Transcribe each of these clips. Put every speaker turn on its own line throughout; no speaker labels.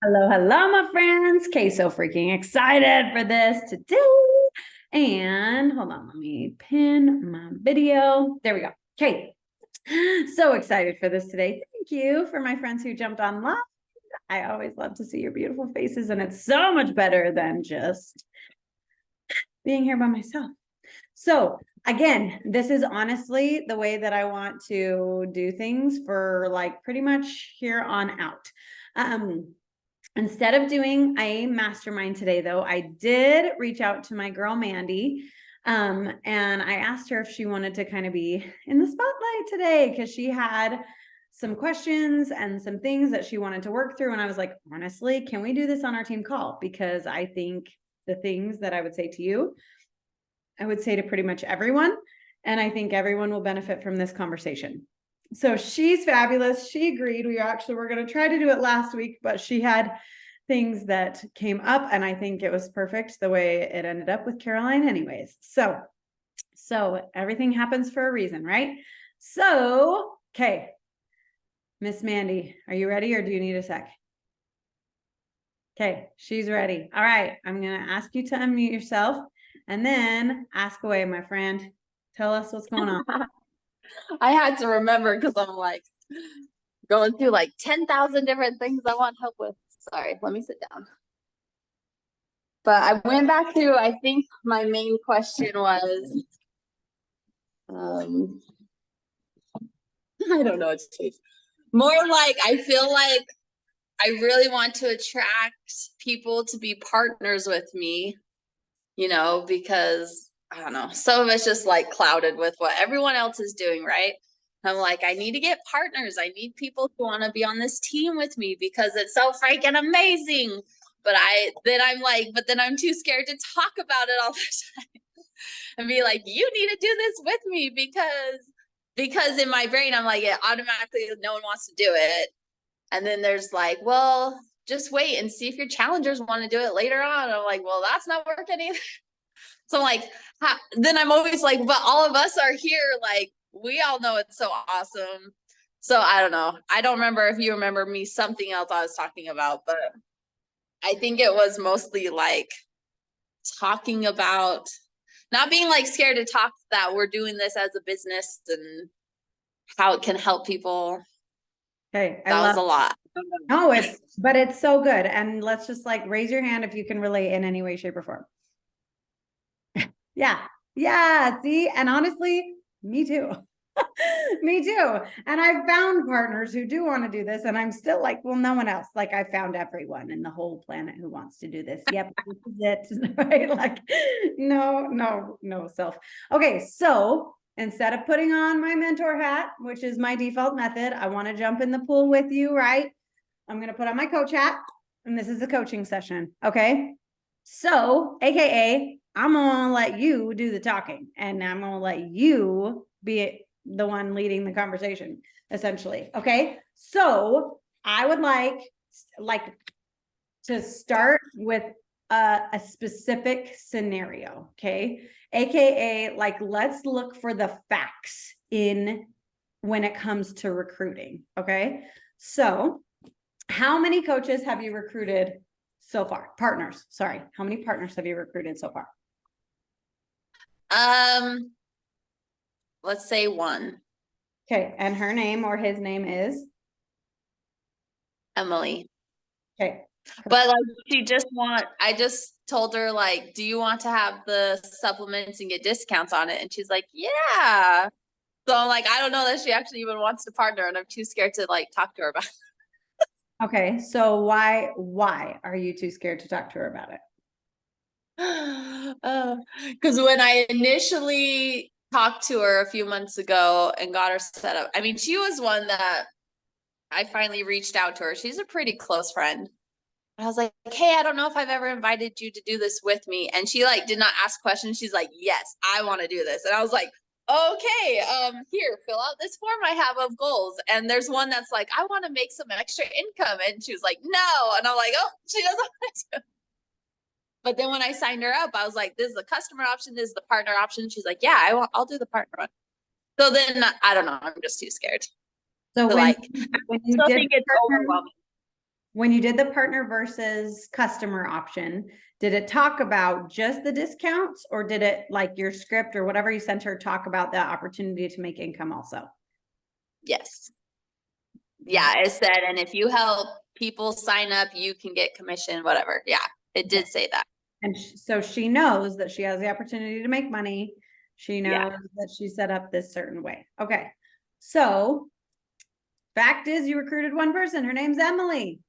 Hello, hello, my friends. Okay, so freaking excited for this today. And hold on, let me pin my video. There we go. Okay, so excited for this today. Thank you for my friends who jumped on live. I always love to see your beautiful faces, and it's so much better than just being here by myself. So again, this is honestly the way that I want to do things for like pretty much here on out. Instead of doing a mastermind today, though, I did reach out to my girl, Mandy. And I asked her if she wanted to kind of be in the spotlight today because she had some questions and some things that she wanted to work through. And I was like, honestly, can we do this on our team call? Because I think the things that I would say to you, I would say to pretty much everyone. And I think everyone will benefit from this conversation. So she's fabulous. She agreed. Were going to try to do it last week, but she had things that came up, and I think it was perfect the way it ended up with Caroline anyways. So everything happens for a reason, right? So, okay. Miss Mandy, are you ready or do you need a sec? Okay, she's ready. All right, I'm going to ask you to unmute yourself and then ask away, my friend. Tell us what's going on.
I had to remember because I'm like going through like 10,000 different things I want help with. Sorry, let me sit down. But I went back through, I think my main question was, I don't know what to say. More like, I feel like I really want to attract people to be partners with me, because I don't know, some of it's just like clouded with what everyone else is doing, right? I'm like, I need to get partners. I need people who want to be on this team with me because it's so freaking amazing. But then I'm too scared to talk about it all the time and be like, you need to do this with me because in my brain, I'm like, it automatically, no one wants to do it. And then there's like, well, just wait and see if your challengers want to do it later on. I'm like, well, that's not working either. So I'm like, then I'm always like, but all of us are here. Like, we all know it's so awesome. So I don't know. I don't remember if you remember me something else I was talking about, but I think it was mostly like talking about not being like scared to talk that we're doing this as a business and how it can help people.
Okay,
That was a lot.
No, it's so good. And let's just like raise your hand if you can relate in any way, shape, or form. Yeah. Yeah. See, and honestly, me too. Me too. And I've found partners who do want to do this. And I'm still like, well, no one else. Like I found everyone in the whole planet who wants to do this. Yep, this is it. Right? Like, no self. Okay. So instead of putting on my mentor hat, which is my default method, I want to jump in the pool with you, right? I'm going to put on my coach hat, and this is a coaching session. Okay. So, AKA, I'm going to let you do the talking, and I'm going to let you be the one leading the conversation, essentially. Okay. So, I would like to start with a specific scenario. Okay. AKA, like, let's look for the facts in when it comes to recruiting. Okay. So, how many coaches have you recruited so far? Partners, sorry. How many partners have you recruited so far?
Let's say one.
Okay, and her name or his name is?
Emily.
Okay.
But like I just told her like, do you want to have the supplements and get discounts on it? And she's like, yeah. So I'm like, I don't know that she actually even wants to partner and I'm too scared to like talk to her about it.
Okay, so why are you too scared to talk to her about it?
Because when I initially talked to her a few months ago and got her set up, I mean, she was one that I finally reached out to her. She's a pretty close friend. I was like, hey, I don't know if I've ever invited you to do this with me. And she like did not ask questions. She's like, yes, I want to do this. And I was like, okay, here, fill out this form I have of goals. And there's one that's like, I want to make some extra income. And she was like, no. And I'm like, oh, she doesn't want to. But then when I signed her up, I was like, this is the customer option, this is the partner option. She's like, yeah, I'll do the partner one. So then I don't know, I'm just too scared.
So
to
when
like,
when
I
you
still
did
think it's
partner,
overwhelming.
When you did the partner versus customer option, did it talk about just the discounts, or did it, like your script or whatever you sent her, talk about the opportunity to make income also?
Yes. Yeah, it said, and if you help people sign up, you can get commission, whatever. Yeah, it did say that.
And so she knows that she has the opportunity to make money. She knows
Yeah.
that she's set up this certain way. Okay. So fact is, you recruited one person. Her name's Emily.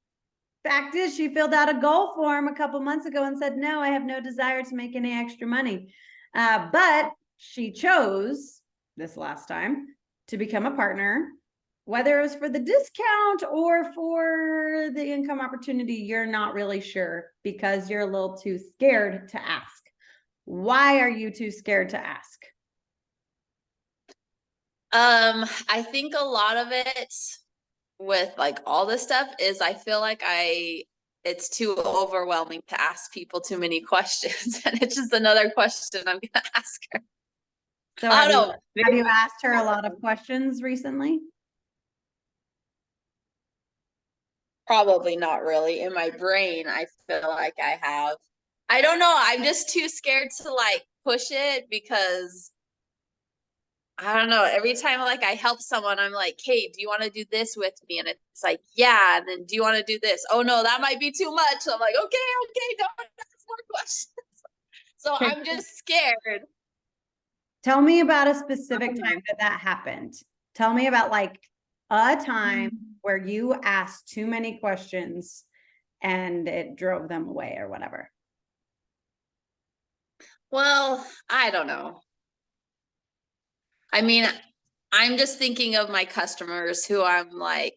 Fact is, she filled out a goal form a couple months ago and said, no, I have no desire to make any extra money. But she chose this last time to become a partner, whether it was for the discount or for the income opportunity, you're not really sure because you're a little too scared to ask. Why are you too scared to ask?
I think a lot of it with like all this stuff is I feel like it's too overwhelming to ask people too many questions. And it's just another question I'm gonna ask her.
So
I don't know.
have you asked her a lot of questions recently?
Probably not really. In my brain, I feel like I have. I don't know. I'm just too scared to like push it because I don't know. Every time like I help someone, I'm like, hey, do you want to do this with me? And it's like, yeah. And then do you want to do this? Oh no, that might be too much. So I'm like, okay, don't ask more questions. So
Okay.
I'm just scared.
Tell me about a specific time that happened. Tell me about like a time where you asked too many questions and it drove them away or whatever.
Well, I don't know. I mean, I'm just thinking of my customers who I'm like,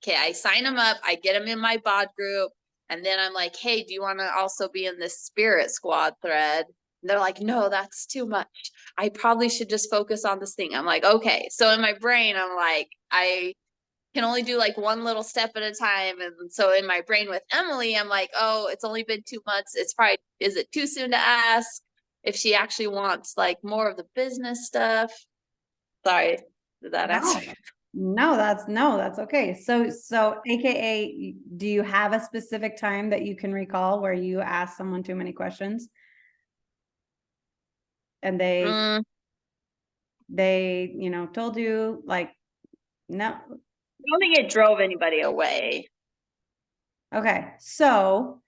okay, I sign them up, I get them in my bod group, and then I'm like, hey, do you want to also be in this spirit squad thread? And they're like, no, that's too much. I probably should just focus on this thing. I'm like, okay. So in my brain, I'm like, I can only do like one little step at a time. And so in my brain with Emily, I'm like, oh, it's only been 2 months. It's probably, is it too soon to ask if she actually wants like more of the business stuff? Sorry, did that answer?
No, that's okay. So AKA, do you have a specific time that you can recall where you asked someone too many questions? And they, told you like, no.
I don't think it drove anybody away.
Okay. So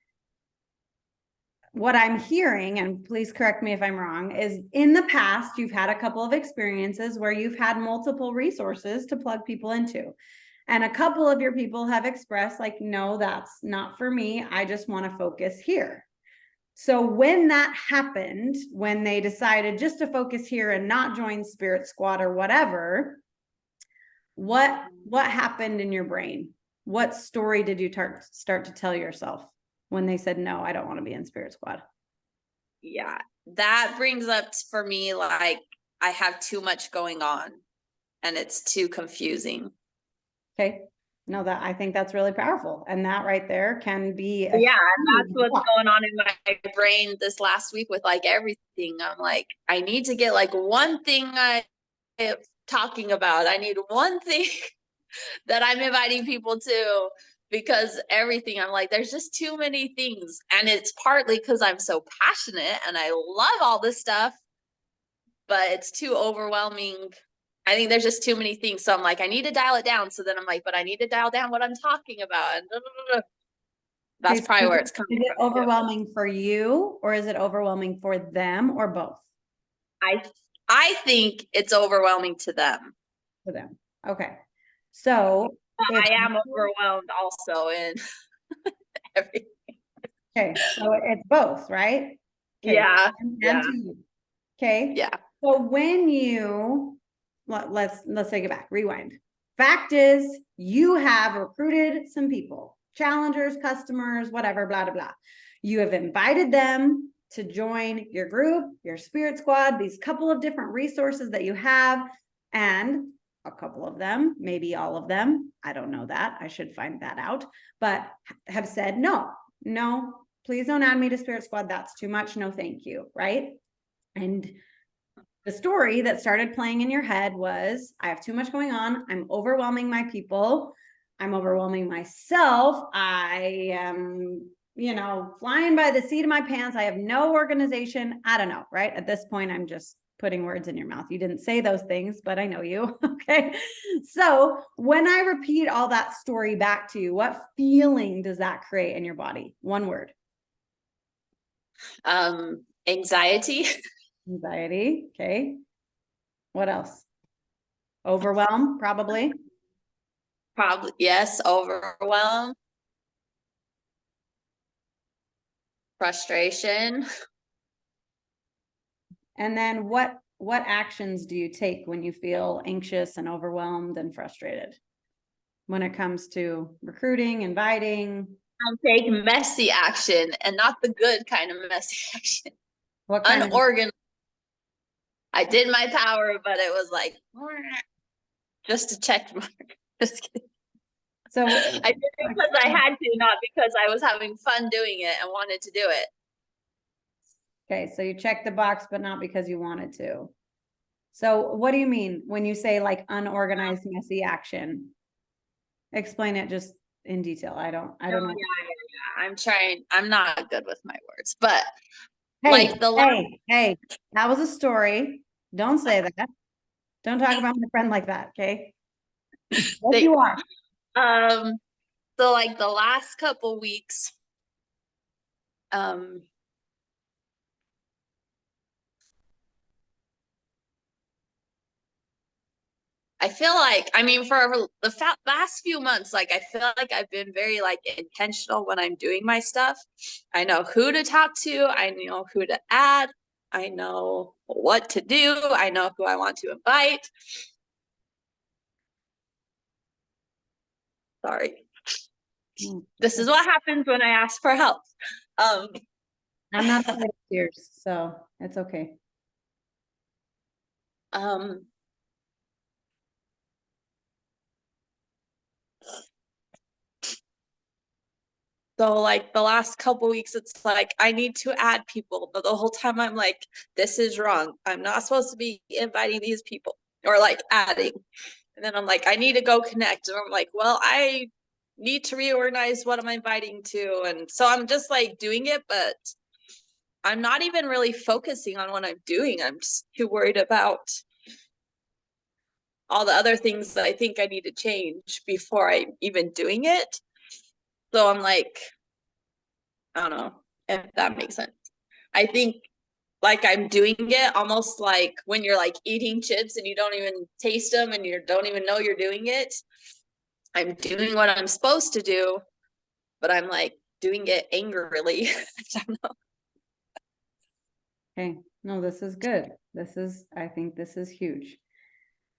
what I'm hearing, and please correct me if I'm wrong, is in the past, you've had a couple of experiences where you've had multiple resources to plug people into. And a couple of your people have expressed like, no, that's not for me. I just want to focus here. So when that happened, when they decided just to focus here and not join Spirit Squad or whatever, what happened in your brain? What story did you start to tell yourself when they said, no, I don't want to be in Spirit Squad?
Yeah, that brings up for me like I have too much going on and it's too confusing.
Okay. No, I think that's really powerful. And that right there can be
Yeah, and that's what's going on in my brain this last week with like everything. I'm like, I need to get like one thing I'm talking about. I need one thing that I'm inviting people to, because everything I'm like, there's just too many things. And it's partly because I'm so passionate and I love all this stuff, but it's too overwhelming. I think there's just too many things. So I'm like, I need to dial it down. So then I'm like, but I need to dial down what I'm talking about. And that's probably where it's coming
from. Is it
from.
overwhelming for you, or is it overwhelming for them, or both?
I think it's overwhelming to them.
For them. Okay. So
I am overwhelmed also in everything.
Okay, so it's both, right? Okay.
Yeah.
Yeah. Okay.
Yeah.
So when let's take it back, rewind. Fact is, you have recruited some people, challengers, customers, whatever, blah, blah, blah. You have invited them to join your group, your Spirit Squad, these couple of different resources that you have, and a couple of them, maybe all of them, I don't know that, I should find that out, but have said, no, please don't add me to Spirit Squad. That's too much. No, thank you. Right. And the story that started playing in your head was, I have too much going on. I'm overwhelming my people. I'm overwhelming myself. I am, flying by the seat of my pants. I have no organization. I don't know, right? At this point, I'm just putting words in your mouth. You didn't say those things, but I know you. Okay. So when I repeat all that story back to you, what feeling does that create in your body? One word.
Anxiety.
Anxiety. Okay. What else? Overwhelm, probably.
Probably, yes, overwhelm, frustration.
And then what actions do you take when you feel anxious and overwhelmed and frustrated? When it comes to recruiting, inviting,
I'll take messy action and not the good kind of messy action.
what kind of,
Unorganized. I did my power, but it was like just a check mark. Just kidding.
so
I did it because I had to, not because I was having fun doing it and wanted to do it.
okay, so you check the box, but not because you wanted to. So what do you mean when you say like unorganized, messy action? Explain it just in detail. I don't know.
Yeah. I'm trying. I'm not good with my words, but
Hey,
like the last,
hey, that was a story. Don't say that. Don't talk about my friend like that, okay? What you are.
so like the last couple weeks, um, I feel like, I mean, for the last few months, like I feel like I've been very like intentional when I'm doing my stuff. I know who to talk to. I know who to add. I know what to do. I know who I want to invite. Sorry. This is what happens when I ask for help. Um,
I'm not afraid of tears, so it's okay.
um, So like the last couple weeks, it's like I need to add people, but the whole time I'm like, this is wrong. I'm not supposed to be inviting these people or like adding. And then I'm like, I need to go connect. And I'm like, well, I need to reorganize what I'm inviting to. And so I'm just like doing it, but I'm not even really focusing on what I'm doing. I'm just too worried about all the other things that I think I need to change before I'm even doing it. So I'm like, I don't know if that makes sense. I think like I'm doing it almost like when you're like eating chips and you don't even taste them and you don't even know you're doing it. I'm doing what I'm supposed to do, but I'm like doing it angrily. I don't know.
Okay, no, this is good. I think this is huge.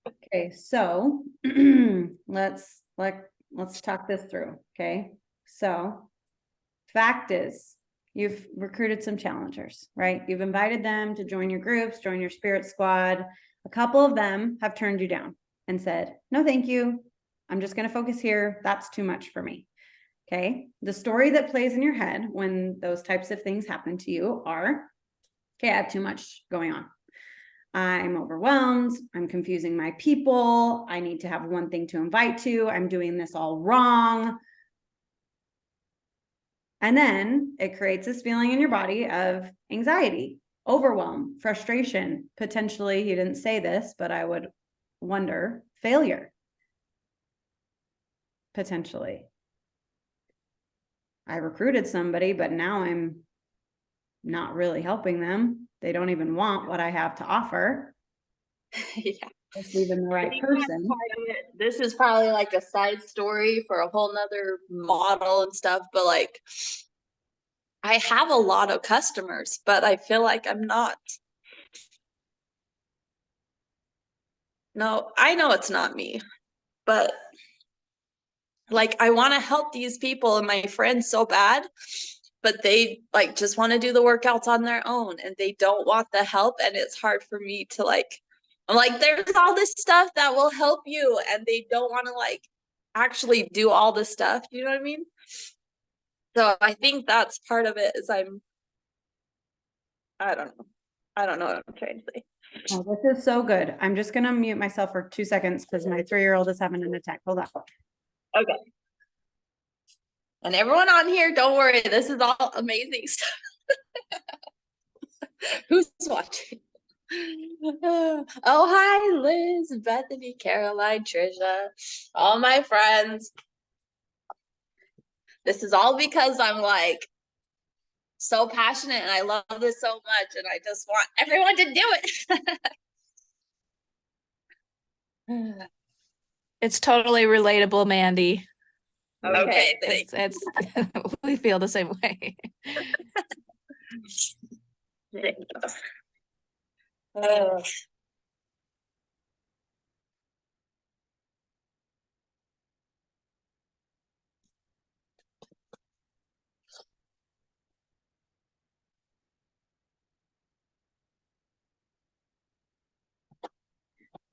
Okay, so let's talk this through. Okay, so fact is, you've recruited some challengers, right? You've invited them to join your groups, join your spirit squad. A couple of them have turned you down and said, no, thank you. I'm just going to focus here. That's too much for me. Okay. The story that plays in your head when those types of things happen to you are, okay, I have too much going on. I'm overwhelmed. I'm confusing my people. I need to have one thing to invite to. I'm doing this all wrong. And then it creates this feeling in your body of anxiety, overwhelm, frustration, potentially, you didn't say this, but I would wonder, failure, potentially. I recruited somebody, but now I'm not really helping them. They don't even want what I have to offer.
Yeah.
It's even the right person.
This is probably like a side story for a whole nother model and stuff, but like I have a lot of customers, but I feel like I'm not. No, I know it's not me, but like I want to help these people and my friends so bad, but they like just want to do the workouts on their own and they don't want the help. And it's hard for me to like, I'm like, there's all this stuff that will help you, and they don't want to like actually do all this stuff. You know what I mean? So I think that's part of it is I don't know. I don't know what I'm trying to say.
Oh, this is so good. I'm just going to mute myself for 2 seconds because my 3-year-old is having an attack. Hold on.
Okay. And everyone on here, don't worry, this is all amazing stuff. Who's watching? Oh, hi, Liz, Bethany, Caroline, Trisha, all my friends. This is all because I'm like so passionate and I love this so much and I just want everyone to do it.
It's totally relatable, Mandy.
Okay,
It's we feel the same way.
Uh,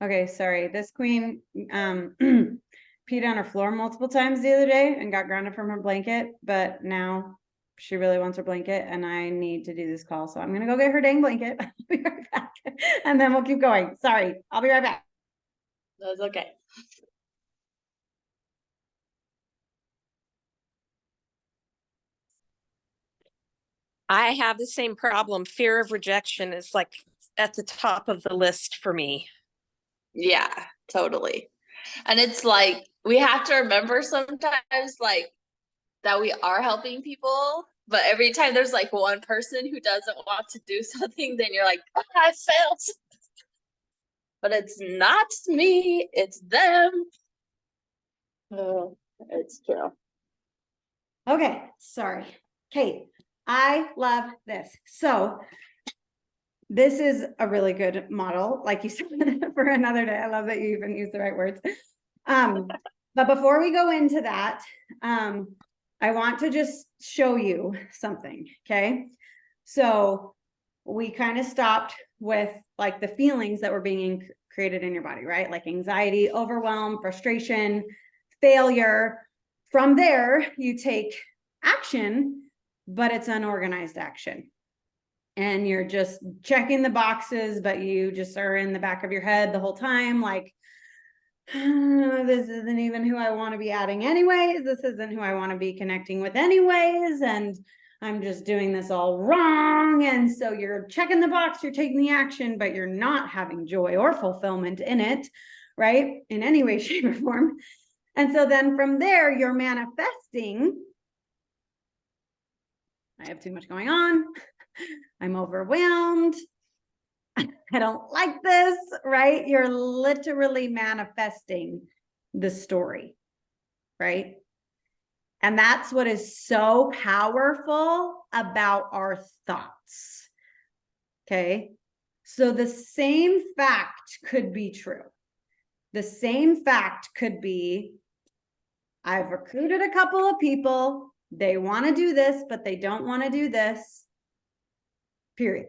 Okay, sorry. This queen peed on her floor multiple times the other day and got grounded from her blanket, but now she really wants her blanket and I need to do this call. So I'm gonna go get her dang blanket. I'll be right back. And then we'll keep going. Sorry, I'll be right back.
That's okay.
I have the same problem. Fear of rejection is like at the top of the list for me.
Yeah, totally. And it's like we have to remember sometimes like that we are helping people, but every time there's like one person who doesn't want to do something, then you're like, oh, I failed. But it's not me, it's them. Oh, it's true.
Okay, sorry. Kate, I love this. So this is a really good model, like you said, for another day. I love that you even use the right words. But before we go into that, I want to just show you something, okay? So we kind of stopped with like the feelings that were being created in your body, right? Like anxiety, overwhelm, frustration, failure. From there, you take action, but it's unorganized action. And you're just checking the boxes, but you just are in the back of your head the whole time, like, this isn't even who I want to be adding anyways. This isn't who I want to be connecting with anyways. And I'm just doing this all wrong. And so you're checking the box, you're taking the action, but you're not having joy or fulfillment in it, right? In any way, shape, or form. And so then from there, you're manifesting. I have too much going on. I'm overwhelmed. I don't like this, right? You're literally manifesting the story, right? And that's what is so powerful about our thoughts. Okay. So the same fact could be true. The same fact could be, I've recruited a couple of people. They want to do this, but they don't want to do this. Period.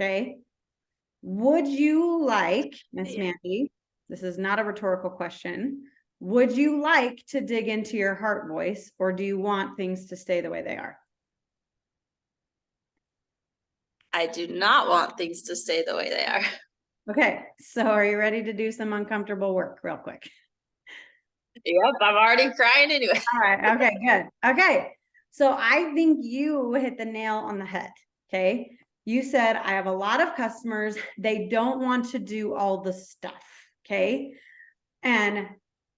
Okay. Would you like, Miss Mandy, this is not a rhetorical question. Would you like to dig into your heart voice, or do you want things to stay the way they are?
I do not want things to stay the way they are.
Okay, so are you ready to do some uncomfortable work real quick?
Yep, I'm already crying anyway.
All right, okay, good. Okay, so I think you hit the nail on the head, okay? You said, I have a lot of customers, they don't want to do all the stuff, okay? And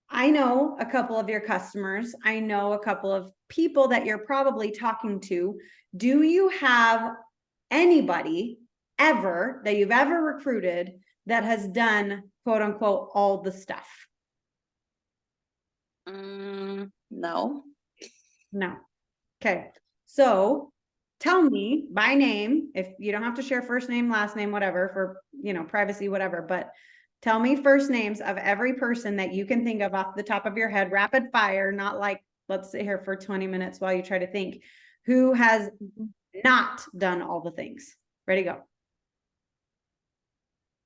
I know a couple of your customers, I know a couple of people that you're probably talking to. Do you have anybody ever that you've ever recruited that has done, quote unquote, all the stuff?
No.
No. Okay. So tell me by name, if you don't have to share first name, last name, whatever, for, privacy, whatever, but tell me first names of every person that you can think of off the top of your head, rapid fire, not like, let's sit here for 20 minutes while you try to think, who has not done all the things. Ready, go.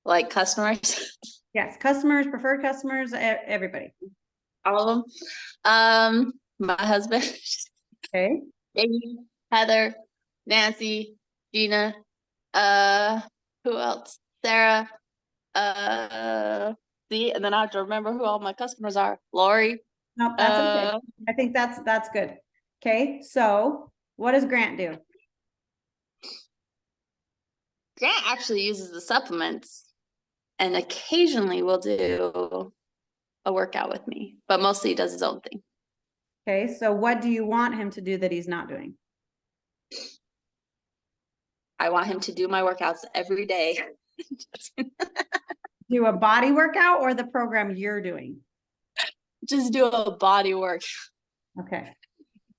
Like customers?
Yes, customers, preferred customers, everybody.
All of them. My husband.
Okay.
Amy, Heather, Nancy, Gina, who else? Sarah, see, and then I have to remember who all my customers are. Lori,
No, that's okay.
Uh,
I think that's good. Okay, so what does Grant do?
Grant actually uses the supplements and occasionally will do a workout with me, but mostly he does his own thing.
Okay, so what do you want him to do that he's not doing?
I want him to do my workouts every day.
Do a body workout or the program you're doing?
Just do a body work.
Okay,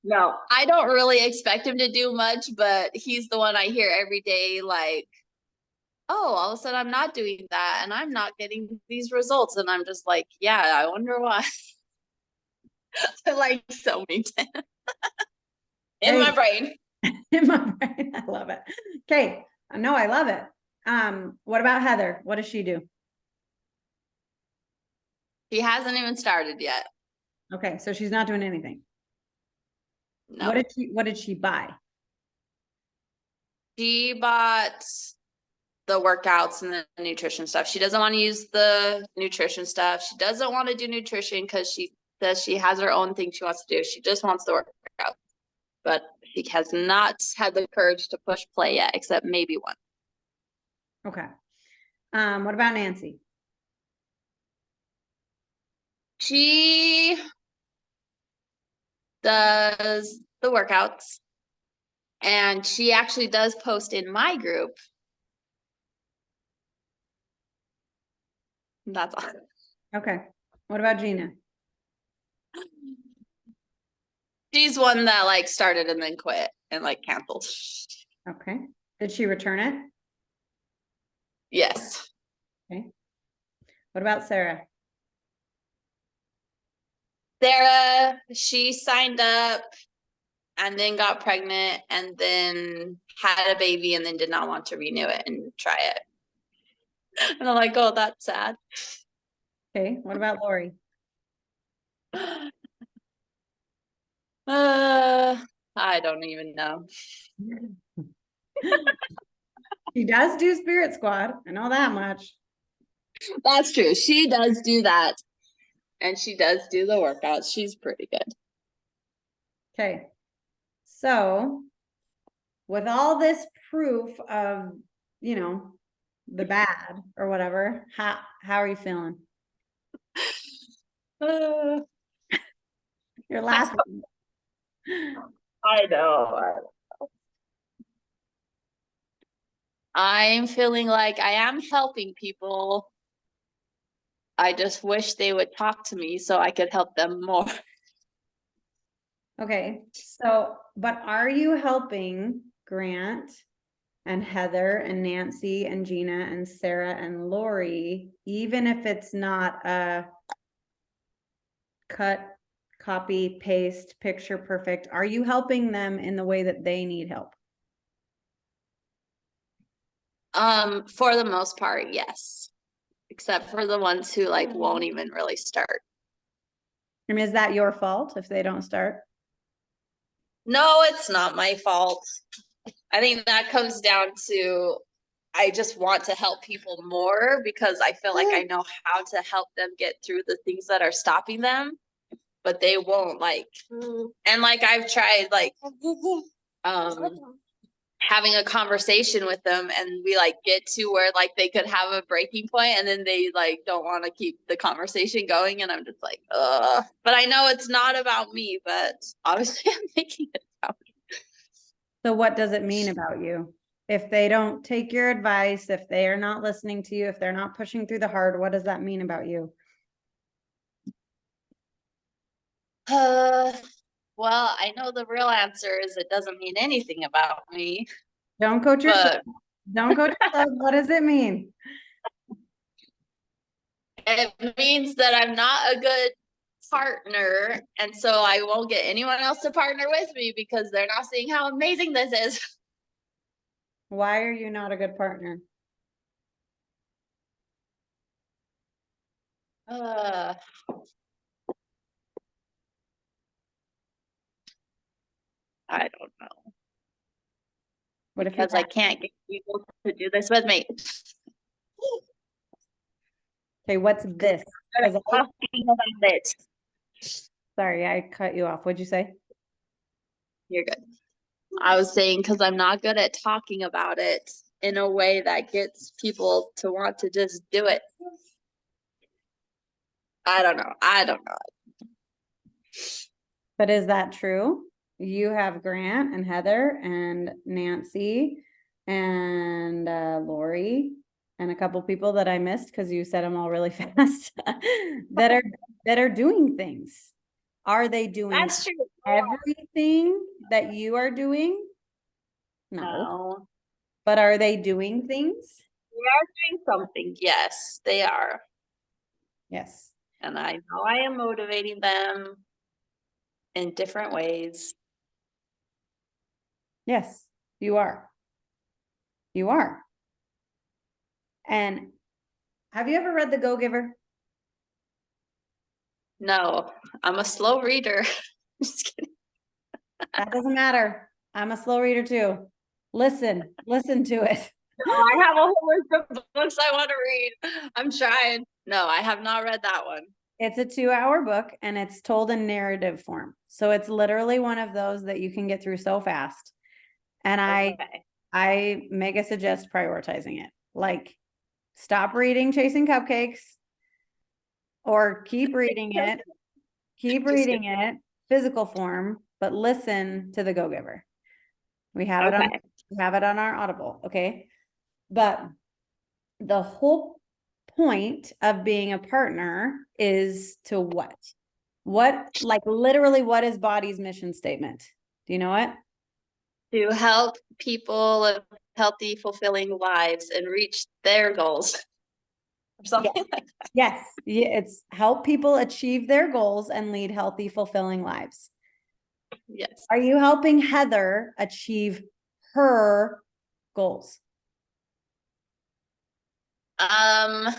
No, I don't really expect him to do much, but he's the one I hear every day, like, oh, all of a sudden I'm not doing that and I'm not getting these results. And I'm just like, yeah, I wonder why. Like so many times in my brain.
in my brain, I love it. Okay, no, I love it. What about Heather? What does she do?
He hasn't even started yet.
Okay, so she's not doing anything.
No.
What did she buy?
She bought the workouts and the nutrition stuff. She doesn't want to use the nutrition stuff. She doesn't want to do nutrition because she says she has her own thing she wants to do. She just wants the workout. But she has not had the courage to push play yet, except maybe one.
Okay. What about Nancy?
She does the workouts and she actually does post in my group. That's all.
Okay. What about Gina?
She's one that like started and then quit and like canceled.
Okay. Did she return it?
Yes.
Okay. What about Sarah?
Sarah, she signed up and then got pregnant and then had a baby and then did not want to renew it and try it. And I'm like, oh, that's sad.
Okay. What about Lori?
I don't even know.
She does do Spirit Squad. I know that much.
That's true. She does do that. And she does do the workouts. She's pretty good.
Okay. So with all this proof of, the bad or whatever, how are you feeling?
Uh,
You're laughing.
I know. I'm feeling like I am helping people. I just wish they would talk to me so I could help them more.
Okay, so, but are you helping Grant and Heather and Nancy and Gina and Sarah and Lori, even if it's not a cut, copy, paste, picture perfect? Are you helping them in the way that they need help?
For the most part, yes. Except for the ones who like won't even really start.
I mean, is that your fault if they don't start?
No, it's not my fault. I think that comes down to I just want to help people more because I feel like I know how to help them get through the things that are stopping them, but they won't like. And like I've tried like having a conversation with them and we like get to where like they could have a breaking point and then they like don't want to keep the conversation going and I'm just like but I know it's not about me, but obviously I'm making it about me.
So what does it mean about you? If they don't take your advice, if they are not listening to you, if they're not pushing through the hard, what does that mean about you?
Well, I know the real answer is it doesn't mean anything about me.
Don't coach yourself.
But
Don't coach yourself. What does it mean?
it means that I'm not a good partner, and so I won't get anyone else to partner with me because they're not seeing how amazing this is.
Why are you not a good partner?
I don't know.
What if
Because I can't get people to do this with me.
Okay, what's this?
Talking about it.
Sorry, I cut you off. What'd you say?
You're good. I was saying because I'm not good at talking about it in a way that gets people to want to just do it. I don't know. I don't know.
But is that true? You have Grant and Heather and Nancy and Lori and a couple people that I missed because you said them all really fast that are doing things. Are they doing
That's true.
everything that you are doing? No.
No.
But are they doing things?
They are doing something. Yes, they are.
Yes.
And I know I am motivating them in different ways.
Yes, you are. You are. And have you ever read The Go-Giver?
No, I'm a slow reader. Just kidding.
That doesn't matter. I'm a slow reader too. Listen to it.
I have a whole list of books I want to read. I'm trying. No, I have not read that one.
It's a 2-hour book and it's told in narrative form. So it's literally one of those that you can get through so fast. And
Okay.
I mega suggest prioritizing it. Like, stop reading Chasing Cupcakes or keep reading it. Keep
Just
reading it, physical form, but listen to The Go-Giver. We have
Okay.
we have it on our Audible, okay? But the whole point of being a partner is to what? What, like literally, what is Body's mission statement? Do you know it?
To help people live healthy, fulfilling lives and reach their goals. Or something like that.
Yes, it's help people achieve their goals and lead healthy, fulfilling lives.
Yes.
Are you helping Heather achieve her goals?
That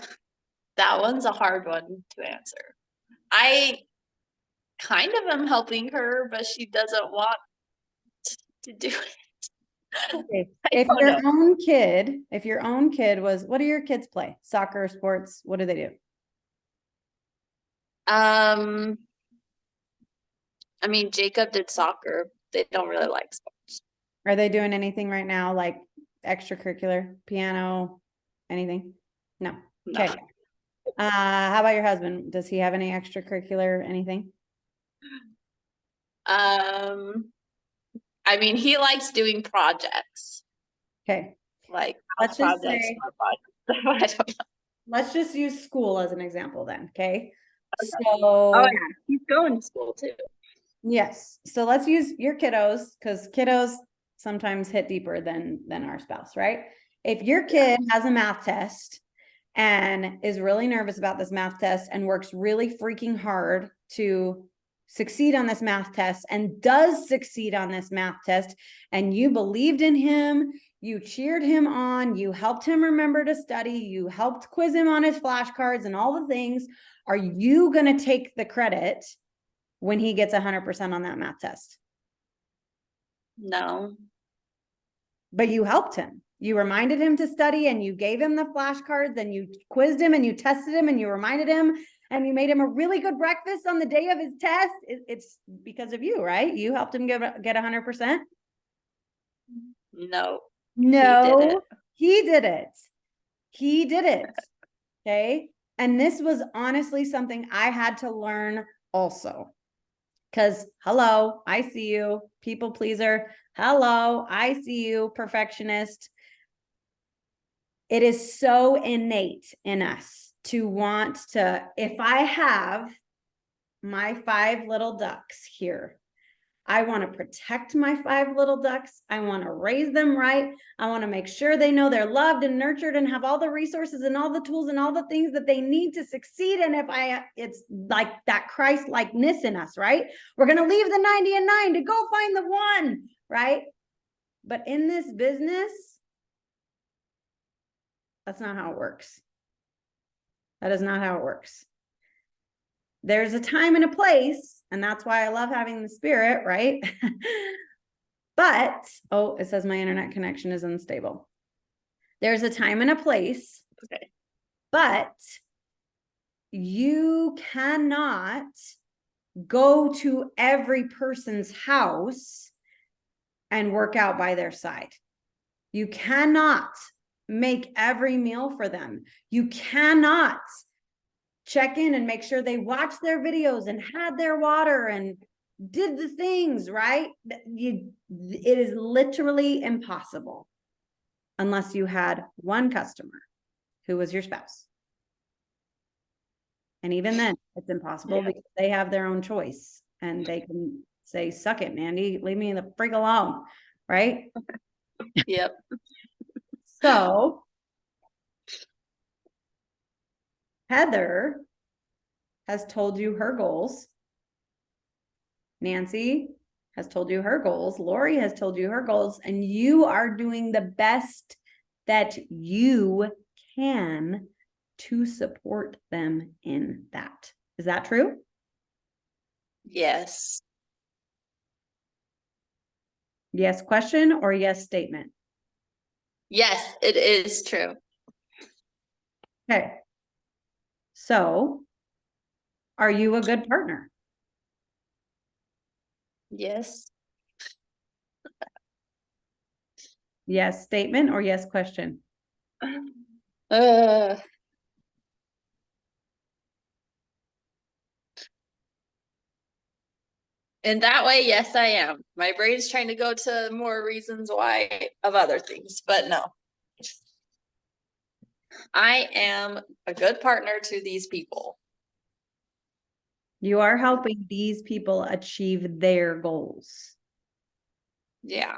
one's a hard one to answer. I kind of am helping her, but she doesn't want to do it.
Okay.
I
If
don't
your
know.
own kid was, what do your kids play? Soccer, sports, what do they do?
I mean, Jacob did soccer. They don't really like sports.
Are they doing anything right now, like extracurricular, piano, anything? No.
No.
Okay. How about your husband? Does he have any extracurricular anything?
I mean, he likes doing projects,
Okay.
like
Let's
house
just
projects,
say,
art projects. I don't know.
let's just use school as an example then, okay?
Okay.
So,
Oh yeah, he's going to school too.
yes. So let's use your kiddos because kiddos sometimes hit deeper than our spouse, right? If your kid has a math test and is really nervous about this math test and works really freaking hard to succeed on this math test and does succeed on this math test, and you believed in him, you cheered him on, you helped him remember to study, you helped quiz him on his flashcards and all the things, are you going to take the credit when he gets 100% on that math test?
No.
But you helped him. You reminded him to study and you gave him the flashcards and you quizzed him and you tested him and you reminded him and you made him a really good breakfast on the day of his test. It's because of you, right? You helped him get 100%.
No.
No, he did it. He did it. Okay. And this was honestly something I had to learn also. Because hello, I see you, people pleaser. Hello, I see you, perfectionist. It is so innate in us to want to, if I have my 5 little ducks here, I want to protect my 5 little ducks. I want to raise them right. I want to make sure they know they're loved and nurtured and have all the resources and all the tools and all the things that they need to succeed. And it's like that Christ-likeness in us, right? We're going to leave the 90 and 9 to go find the 1, right? But in this business, that's not how it works. That is not how it works. There's a time and a place, and that's why I love having the Spirit, right? But, oh, it says my internet connection is unstable. There's a time and a place,
Okay.
but you cannot go to every person's house and work out by their side. You cannot make every meal for them. You cannot check in and make sure they watched their videos and had their water and did the things, right? It is literally impossible unless you had one customer who was your spouse. And even then, it's impossible because they have their own choice and they can say, suck it, Mandy, leave me the freak alone, right?
Yep.
So Heather has told you her goals. Nancy has told you her goals. Lori has told you her goals, and you are doing the best that you can to support them in that. Is that true?
Yes.
Yes question or yes statement?
Yes, it is true.
Okay. So, are you a good partner?
Yes.
Yes statement or yes question?
Uh, in that way, yes, I am. My brain's trying to go to more reasons why of other things, but no. I am a good partner to these people.
You are helping these people achieve their goals.
Yeah.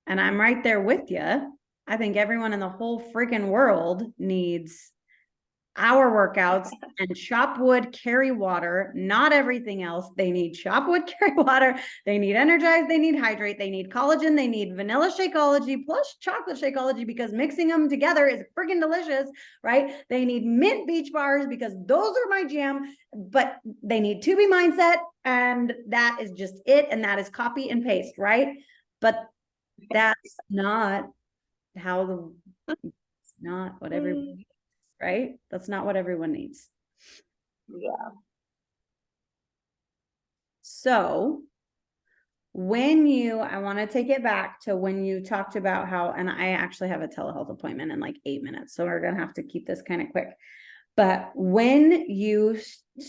And I'm right there with you. I think everyone in the whole freaking world needs our workouts and chop wood, carry water, not everything else. They need chop wood, carry water. They need energize. They need hydrate. They need collagen. They need vanilla Shakeology plus chocolate Shakeology because mixing them together is freaking delicious, right? They need mint beach bars because those are my jam, but they need to be mindset. And that is just it. And that is copy and paste, right? But that's not how it's not what everyone needs, right? That's not what everyone needs.
Yeah.
So I want to take it back to when you talked about how, and I actually have a telehealth appointment in like 8 minutes, so we're going to have to keep this kind of quick. But when you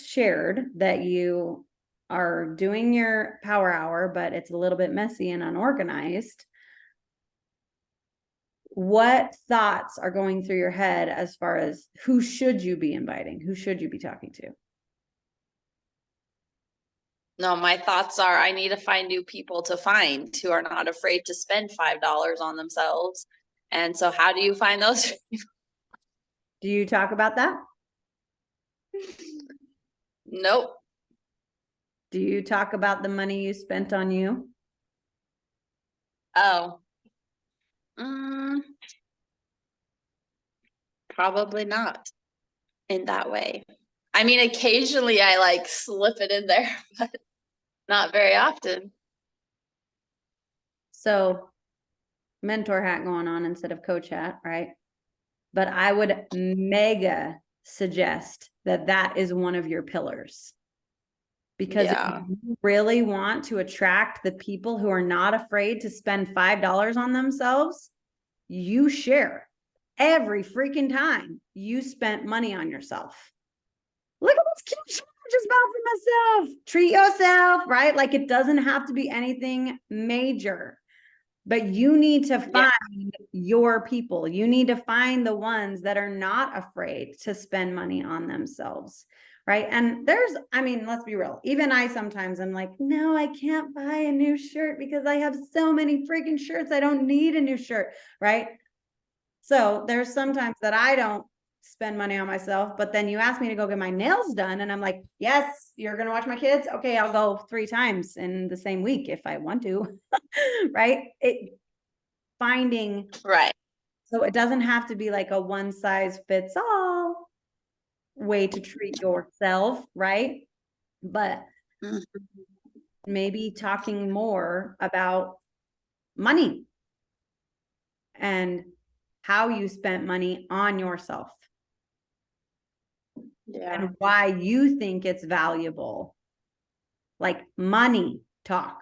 shared that you are doing your power hour, but it's a little bit messy and unorganized, what thoughts are going through your head as far as who should you be inviting? Who should you be talking to?
No, my thoughts are I need to find new people to find who are not afraid to spend $5 on themselves. And so how do you find those?
Do you talk about that?
Nope.
Do you talk about the money you spent on you?
Oh. Probably not in that way. I mean, occasionally I like slip it in there, but not very often.
So mentor hat going on instead of coach hat, right? But I would mega suggest that that is one of your pillars. Because
Yeah.
if you really want to attract the people who are not afraid to spend $5 on themselves, you share every freaking time you spent money on yourself. Look at this cute shirt I just bought for myself. Treat yourself, right? Like it doesn't have to be anything major, but you need to find your people. You need to find the ones that are not afraid to spend money on themselves, right? And let's be real. Even I sometimes I'm like, no, I can't buy a new shirt because I have so many freaking shirts. I don't need a new shirt, right? So there's sometimes that I don't spend money on myself, but then you ask me to go get my nails done and I'm like, yes, you're going to watch my kids. Okay. I'll go 3 times in the same week if I want to, right? Finding,
Right.
so it doesn't have to be like a one size fits all way to treat yourself, right? But maybe talking more about money and how you spent money on yourself.
Yeah.
and why you think it's valuable. Like money talk.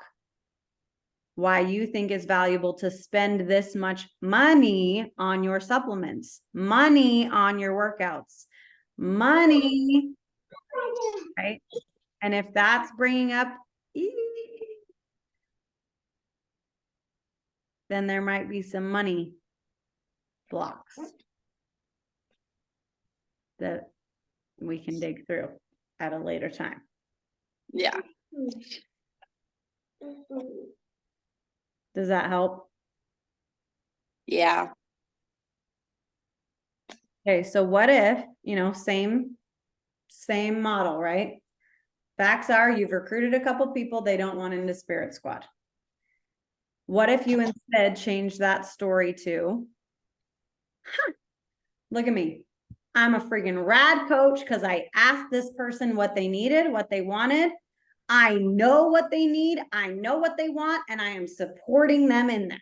Why you think it's valuable to spend this much money on your supplements, money on your workouts, money, right? And if that's bringing up, then there might be some money blocks that we can dig through at a later time.
Yeah.
Does that help?
Yeah.
Okay, so what if, same model, right? Facts are you've recruited a couple people they don't want into Spirit Squad. What if you instead change that story to, look at me. I'm a freaking rad coach because I asked this person what they needed, what they wanted. I know what they need. I know what they want, and I am supporting them in that.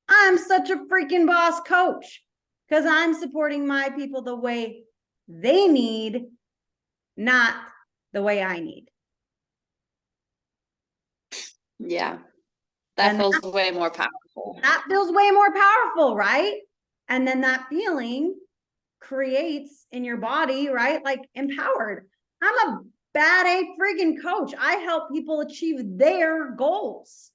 I'm such a freaking boss coach because I'm supporting my people the way they need, not the way I need.
Yeah. That
And
feels way more powerful.
that feels way more powerful, right? And then that feeling creates in your body, right? Like empowered. I'm a bad A friggin' coach. I help people achieve their goals.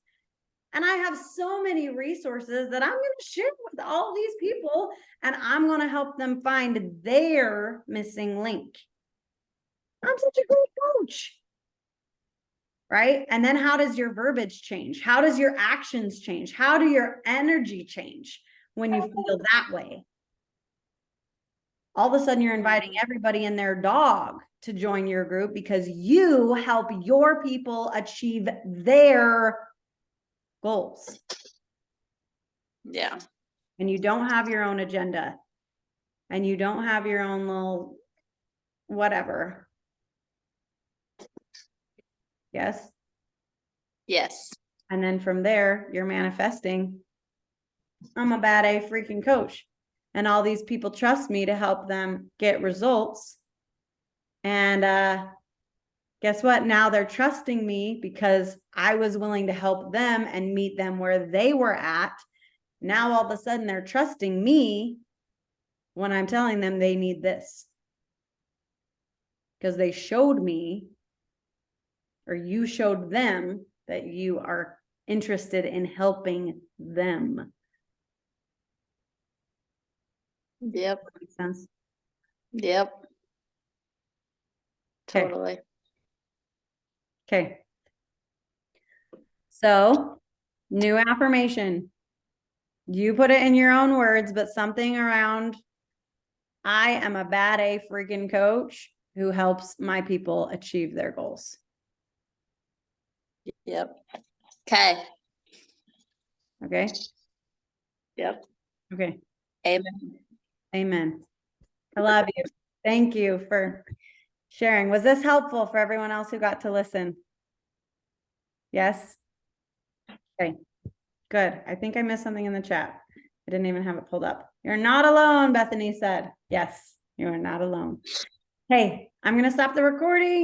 And I have so many resources that I'm going to share with all these people, and I'm going to help them find their missing link. I'm such a great coach. Right? And then how does your verbiage change? How does your actions change? How do your energy change when you feel that way? All of a sudden you're inviting everybody and their dog to join your group because you help your people achieve their goals.
Yeah.
And you don't have your own agenda. And you don't have your own little whatever. Yes?
Yes.
And then from there, you're manifesting. I'm a bad A freaking coach. And all these people trust me to help them get results. And guess what? Now they're trusting me because I was willing to help them and meet them where they were at. Now all of a sudden they're trusting me when I'm telling them they need this. Because they showed me, or you showed them, that you are interested in helping them.
Yep.
Makes sense?
Yep.
Okay.
Totally.
Okay. So, new affirmation. You put it in your own words, but something around, I am a bad A freaking coach who helps my people achieve their goals.
Yep. Okay.
Okay.
Yep.
Okay.
Amen.
Amen. I love you. Thank you for sharing. Was this helpful for everyone else who got to listen? Yes. Okay. Good. I think I missed something in the chat. I didn't even have it pulled up. You're not alone, Bethany said. Yes, you are not alone. Hey, I'm going to stop the recording.